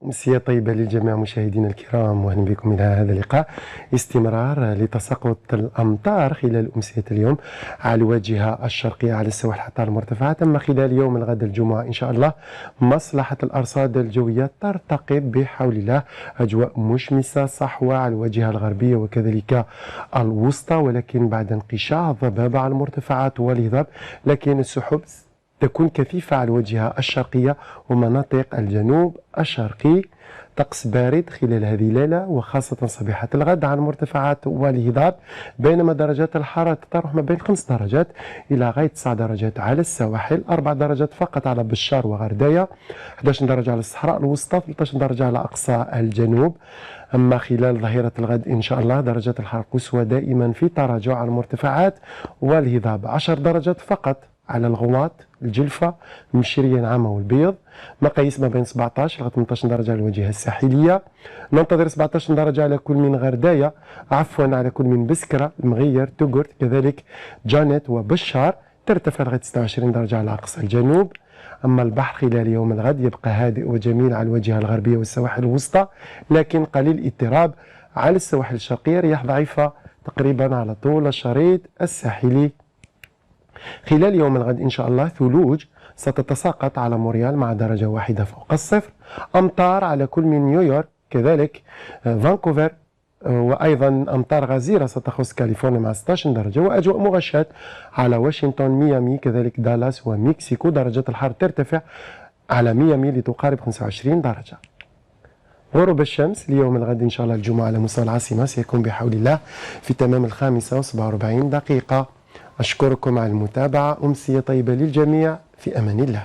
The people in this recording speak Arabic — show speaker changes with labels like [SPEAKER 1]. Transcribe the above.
[SPEAKER 1] أمسية طيبة للجميع مشاهدينا الكرام، وأهلا بكم إلى هذا اللقاء. استمرار لتساقط الأمطار خلال أمسية اليوم على الواجهة الشرقية على السواحل حتى المرتفعات. أما خلال يوم الغد الجمعة إن شاء الله مصلحة الأرصاد الجوية ترتقب بحول الله أجواء مشمسة صحوة على الواجهة الغربية وكذلك الوسطى، ولكن بعد انقشاع الضباب على المرتفعات والهضاب، لكن السحب تكون كثيفة على الواجهة الشرقية ومناطق الجنوب الشرقي. طقس بارد خلال هذه الليلة وخاصة صبيحة الغد على المرتفعات والهضاب، بينما درجات الحرارة تتراوح ما بين 5 درجات إلى غاية 9 درجات على السواحل، 4 درجات فقط على بشار وغرداية، 11 درجة على الصحراء الوسطى، 13 درجة على أقصى الجنوب. أما خلال ظهيرة الغد إن شاء الله درجات الحرارة القصوى دائما في تراجع على المرتفعات والهضاب، 10 درجات فقط على الغواط، الجلفة، المشيرية العامة والبيض، مقاييس ما بين 17 لغاية 18 درجة على الواجهة الساحلية. ننتظر 17 درجة على كل من غرداية، عفوا على كل من بسكرة، المغير، تقرت، كذلك جانت وبشار، ترتفع لغاية 26 درجة على أقصى الجنوب. أما البحر خلال يوم الغد يبقى هادئ وجميل على الواجهة الغربية والسواحل الوسطى، لكن قليل اضطراب على السواحل الشرقية، رياح ضعيفة تقريبا على طول الشريط الساحلي. خلال يوم الغد إن شاء الله ثلوج ستتساقط على موريال مع درجة واحدة فوق الصفر، أمطار على كل من نيويورك، كذلك فانكوفر، وأيضا أمطار غزيرة ستخص كاليفورنيا مع 16 درجة، وأجواء مغشاة على واشنطن، ميامي، كذلك دالاس ومكسيكو. درجات الحرارة ترتفع على ميامي لتقارب 25 درجة. غروب الشمس ليوم الغد إن شاء الله الجمعة على مستوى العاصمة سيكون بحول الله في تمام 5:47. أشكركم على المتابعة، أمسية طيبة للجميع، في أمان الله.